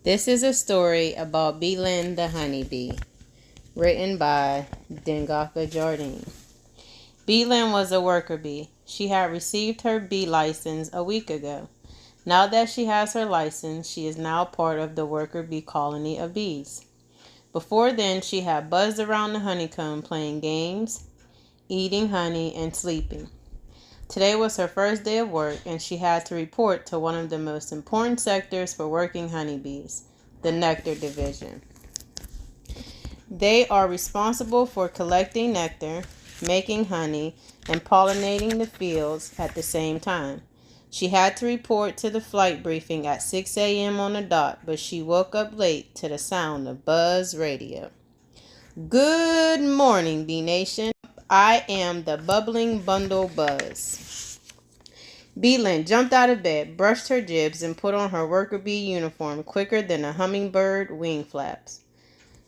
This is a story about B.Lynn the honeybee, written by Dengaka Jardine. B.Lynn was a worker bee. She had received her bee license a week ago. Now that she has her license, she is now part of the worker bee colony of bees. Before then, she had buzzed around the honeycomb playing games, eating honey, and sleeping. Today was her first day of work, and she had to report to one of the most important sectors for working honeybees, the nectar division. They are responsible for collecting nectar, making honey, and pollinating the fields at the same time. She had to report to the flight briefing at 6 a.m. on the dot, but she woke up late to the sound of Buzz Radio. Good morning, Bee Nation. I am the bubbling bundle Buzz. B.Lynn jumped out of bed, brushed her jibs, and put on her worker bee uniform quicker than a hummingbird wing flaps.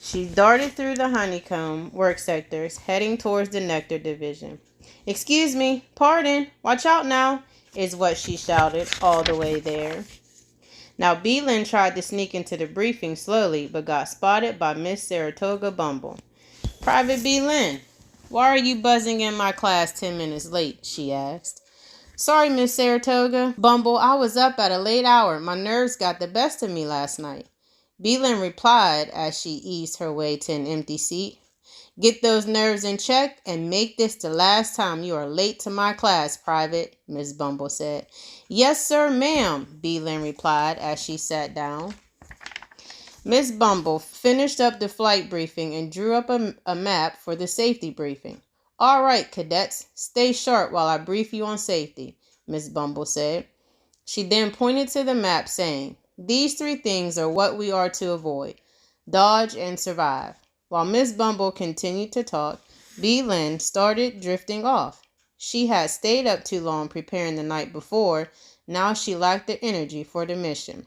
She darted through the honeycomb work sectors, heading towards the nectar division. "Excuse me, pardon, watch out now," is what she shouted all the way there. Now B.Lynn tried to sneak into the briefing slowly, but got spotted by Miss Saratoga Bumble. "Private B.Lynn, why are you buzzing in my class 10 minutes late?" she asked. "Sorry, Miss Saratoga Bumble, I was up at a late hour. My nerves got the best of me last night," B.Lynn replied as she eased her way to an empty seat. "Get those nerves in check and make this the last time you are late to my class, Private," Miss Bumble said. "Yes, sir, ma'am," B.Lynn replied as she sat down. Miss Bumble finished up the flight briefing and drew up a map for the safety briefing. "All right, cadets, stay sharp while I brief you on safety," Miss Bumble said. She then pointed to the map, saying, "These three things are what we are to avoid: dodge and survive." While Miss Bumble continued to talk, B.Lynn started drifting off. She had stayed up too long preparing the night before. Now she lacked the energy for the mission.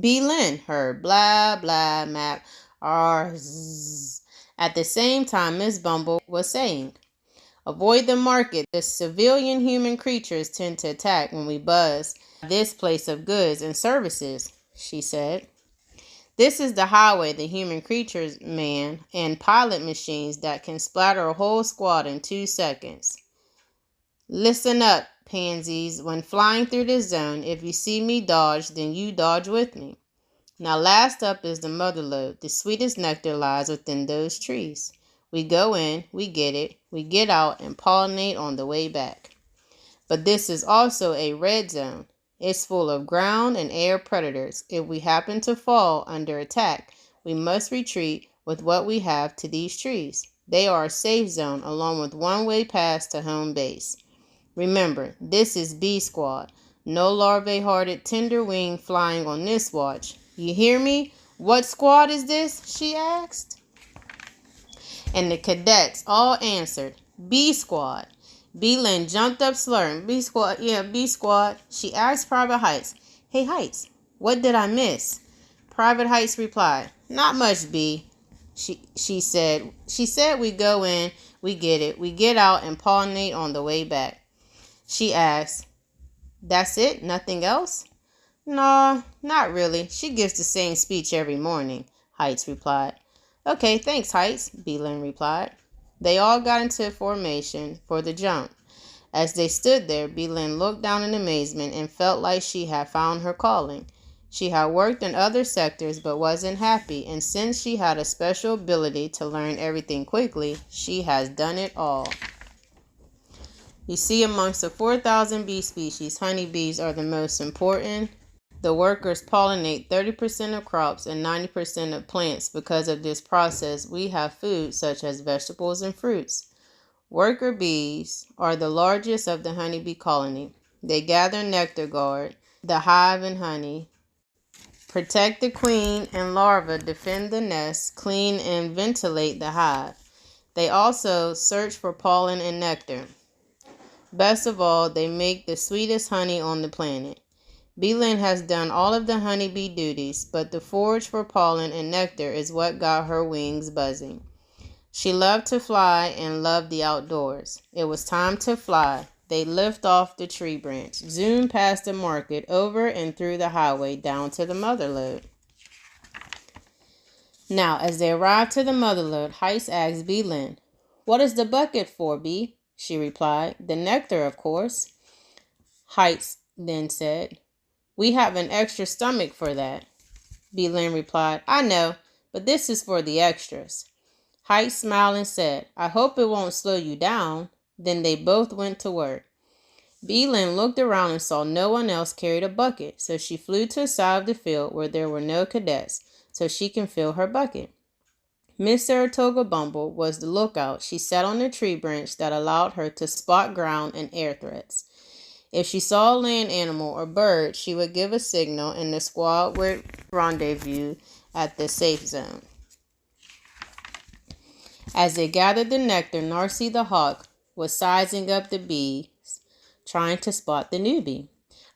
B.Lynn heard blah blah map zzz. At the same time, Miss Bumble was saying, "Avoid the market. The civilian human creatures tend to attack when we buzz this place of goods and services," she said. "This is the highway, the human creatures, man, and pilot machines that can splatter a whole squad in 2 seconds. Listen up, pansies. When flying through this zone, if you see me dodge, then you dodge with me. Now last up is the mother lode. The sweetest nectar lies within those trees. We go in, we get it, we get out, and pollinate on the way back. But this is also a red zone. It's full of ground and air predators. If we happen to fall under attack, we must retreat with what we have to these trees. They are a safe zone along with one-way pass to home base. Remember, this is B Squad. No larvae-hearted tender wing flying on this watch. You hear me? What squad is this?" she asked. And the cadets all answered, "B Squad." B.Lynn jumped up slurring. "B Squad, yeah, B Squad." She asked Private Heights, "Hey Heights, what did I miss?" Private Heights replied, "Not much, B." She said, "We go in, we get it, we get out, and pollinate on the way back." She asked, "That's it? Nothing else?" "No, not really. She gives the same speech every morning," Heights replied. "Okay, thanks, Heights," B.Lynn replied. They all got into formation for the jump. As they stood there, B.Lynn looked down in amazement and felt like she had found her calling. She had worked in other sectors but wasn't happy, and since she had a special ability to learn everything quickly, she has done it all. You see, amongst the 4,000 bee species, honeybees are the most important. The workers pollinate 30% of crops and 90% of plants. Because of this process, we have food such as vegetables and fruits. Worker bees are the largest of the honeybee colony. They gather nectar, guard the hive and honey, protect the queen and larvae, defend the nest, clean and ventilate the hive. They also search for pollen and nectar. Best of all, they make the sweetest honey on the planet. B.Lynn has done all of the honeybee duties, but the forage for pollen and nectar is what got her wings buzzing. She loved to fly and loved the outdoors. It was time to fly. They lift off the tree branch, zoom past the market, over and through the highway, down to the mother lode. Now, as they arrived to the motherlode, Heights asked B.Lynn, "What is the bucket for, B?" She replied, "The nectar, of course." Heights then said, "We have an extra stomach for that." B.Lynn replied, "I know, but this is for the extras." Heights smiled and said, "I hope it won't slow you down." Then they both went to work. B.Lynn looked around and saw no one else carried a bucket, so she flew to the side of the field where there were no cadets, so she can fill her bucket. Miss Saratoga Bumble was the lookout. She sat on a tree branch that allowed her to spot ground and air threats. If she saw a land animal or bird, she would give a signal and the squad would rendezvous at the safe zone. As they gathered the nectar, Narcy the hawk was sizing up the bees, trying to spot the newbie.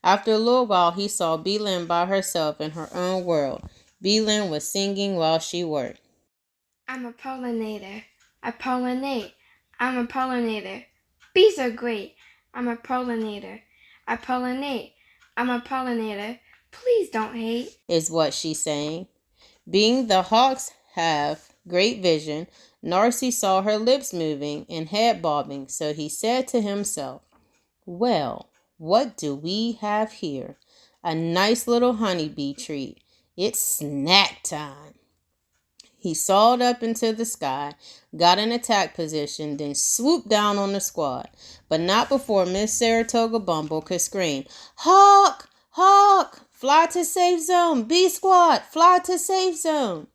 After a little while, he saw B.Lynn by herself in her own world. B.Lynn was singing while she worked. I'm a pollinator. I pollinate. I'm a pollinator. Bees are great. I'm a pollinator. I pollinate. I'm a pollinator. Please don't hate, is what she's saying. Being the hawks have great vision, Narcy saw her lips moving and head bobbing, so he said to himself, "Well, what do we have here? A nice little honeybee treat. It's snack time." He soared up into the sky, got in attack position, then swooped down on the squad, but not before Miss Saratoga Bumble could scream, "Hawk! Hawk! Fly to safe zone! Bee squad! Fly to safe zone!"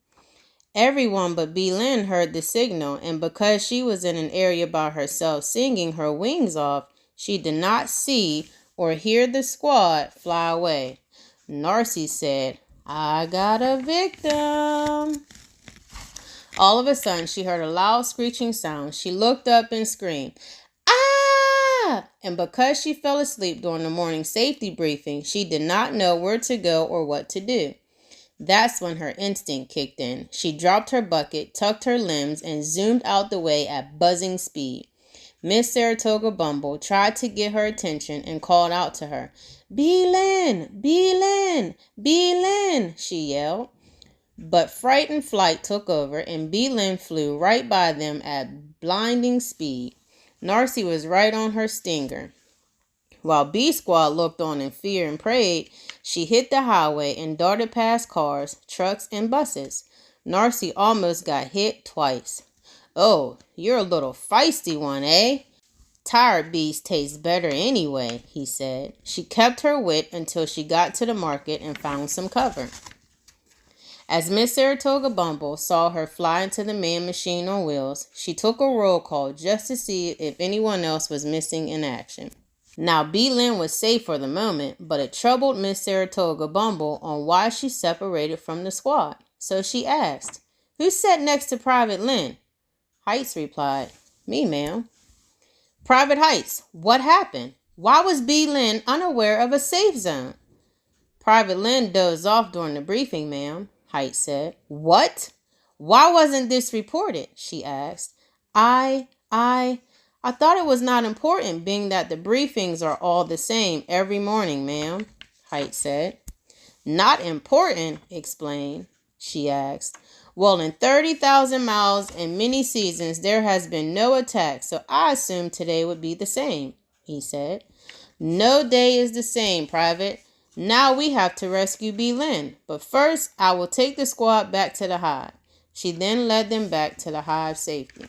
Everyone but B.Lynn heard the signal, and because she was in an area by herself singing her wings off, she did not see or hear the squad fly away. Narcy said, "I got a victim." All of a sudden, she heard a loud screeching sound. She looked up and screamed, "Ah!" And because she fell asleep during the morning safety briefing, she did not know where to go or what to do. That's when her instinct kicked in. She dropped her bucket, tucked her limbs, and zoomed out the way at buzzing speed. Miss Saratoga Bumble tried to get her attention and called out to her. "B.Lynn! B.Lynn! B.Lynn!" she yelled. But fright and flight took over, and B.Lynn flew right by them at blinding speed. Narcy was right on her stinger. While B Squad looked on in fear and prayed, she hit the highway and darted past cars, trucks, and buses. Narcy almost got hit twice. "Oh, you're a little feisty one, eh? Tired bees taste better anyway," he said. She kept her wit until she got to the market and found some cover. As Miss Saratoga Bumble saw her fly into the man machine on wheels, she took a roll call just to see if anyone else was missing in action. Now, B.Lynn was safe for the moment, but it troubled Miss Saratoga Bumble on why she separated from the squad. So she asked, "Who sat next to Private Lynn?" Heights replied, "Me, ma'am." "Private Heights, what happened? Why was B.Lynn unaware of a safe zone?" "Private Lynn dozed off during the briefing, ma'am," Heights said. "What? Why wasn't this reported?" she asked. I thought it was not important, being that the briefings are all the same every morning, ma'am," Heights said. "Not important?" explained. She asked. "Well, in 30,000 miles and many seasons, there has been no attack, so I assumed today would be the same," he said. "No day is the same, Private. Now we have to rescue B.Lynn, but first I will take the squad back to the hive." She then led them back to the hive safety.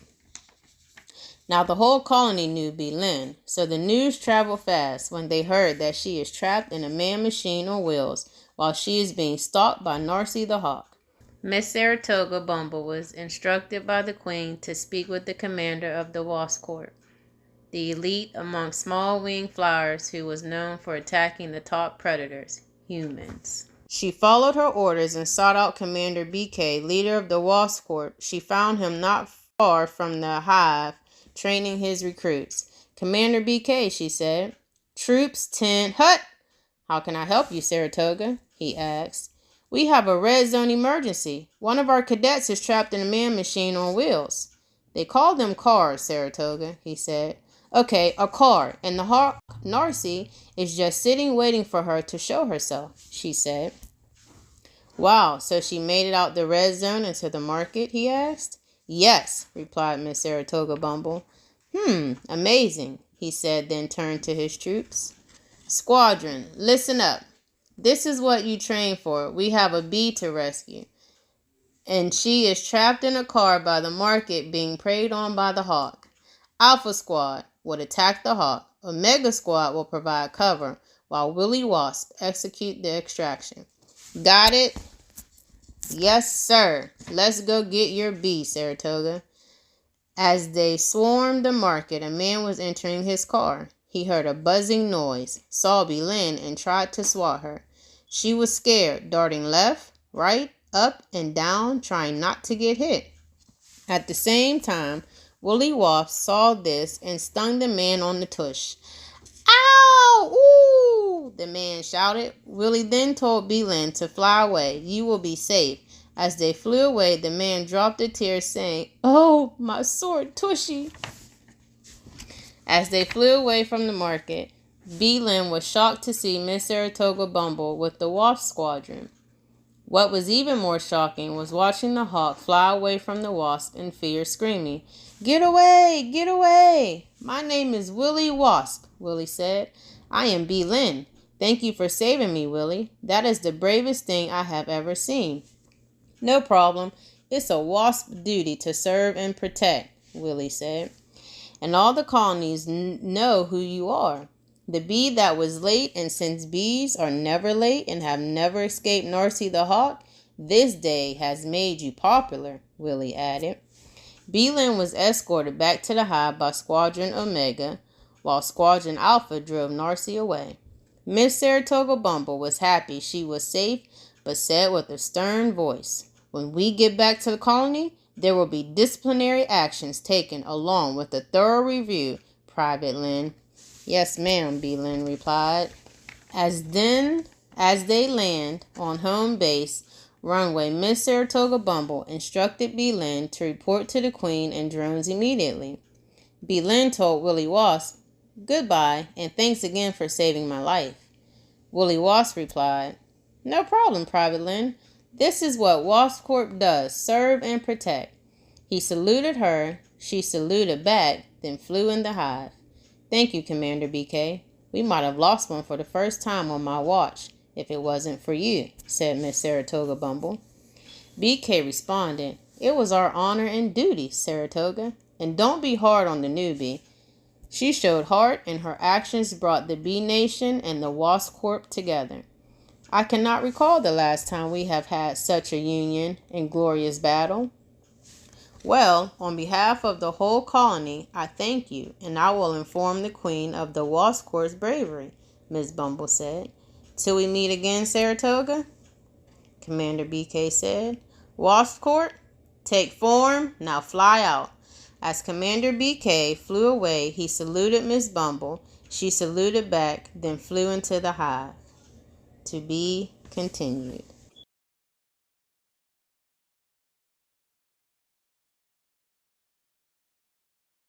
Now the whole colony knew B.Lynn, so the news traveled fast when they heard that she is trapped in a man machine on wheels while she is being stalked by Narcy the hawk. Miss Saratoga Bumble was instructed by the Queen to speak with the commander of the Wasp Corps, the elite among small winged flowers who was known for attacking the top predators, humans. She followed her orders and sought out Commander B.K., leader of the Wasp Corps. She found him not far from the hive, training his recruits. "Commander B.K., she said. "Troops 10, hut! How can I help you, Saratoga?" he asked. "We have a red zone emergency. One of our cadets is trapped in a man machine on wheels." "They call them cars, Saratoga," he said. "Okay, a car, and the hawk, Narcy, is just sitting waiting for her to show herself," she said. Wow, so she made it out the red zone into the market, he asked. Yes, replied Miss Saratoga Bumble. Amazing, he said, then turned to his troops. Squadron, listen up. This is what you train for. We have a bee to rescue, and she is trapped in a car by the market being preyed on by the hawk. Alpha Squad would attack the hawk. Omega Squad will provide cover while Willy Wasp execute the extraction. Got it? Yes, sir. Let's go get your bee, Saratoga. As they swarmed the market, a man was entering his car. He heard a buzzing noise, saw B.Lynn, and tried to swat her. She was scared, darting left, right, up, and down, trying not to get hit. At the same time, Willy Wasp saw this and stung the man on the tush. Ow! Ooh! The man shouted. Willy then told B.Lynn to fly away. You will be safe. As they flew away, the man dropped a tear, saying, Oh, my sore tushy. As they flew away from the market, B.Lynn was shocked to see Miss Saratoga Bumble with the Wasp Squadron. What was even more shocking was watching the hawk fly away from the wasp in fear, screaming, Get away! Get away! My name is Willy Wasp, Willy said. I am B.Lynn. Thank you for saving me, Willy. That is the bravest thing I have ever seen. No problem. It's a wasp duty to serve and protect, Willy said. And all the colonies know who you are. The bee that was late, and since bees are never late and have never escaped Narcy the hawk, this day has made you popular, Willy added. B.Lynn was escorted back to the hive by Squadron Omega, while Squadron Alpha drove Narcy away. Miss Saratoga Bumble was happy she was safe, but said with a stern voice, When we get back to the colony, there will be disciplinary actions taken along with a thorough review, Private Lynn. Yes, ma'am, B.Lynn replied. As they land on home base runway, Miss Saratoga Bumble instructed B.Lynn to report to the Queen and drones immediately. B.Lynn told Willy Wasp, Goodbye, and thanks again for saving my life. Willy Wasp replied, No problem, Private Lynn. This is what Wasp Corp does, serve and protect. He saluted her, she saluted back, then flew in the hive. Thank you, Commander BK. We might have lost one for the first time on my watch if it wasn't for you, said Miss Saratoga Bumble. BK responded, It was our honor and duty, Saratoga. And don't be hard on the newbie. She showed heart, and her actions brought the Bee Nation and the Wasp Corp together. I cannot recall the last time we have had such a union and glorious battle. Well, on behalf of the whole colony, I thank you, and I will inform the Queen of the Wasp Corp's bravery, Miss Bumble said. Till we meet again, Saratoga, Commander BK said. Wasp Corp, take form, now fly out. As Commander BK flew away, he saluted Miss Bumble. She saluted back, then flew into the hive. To be continued.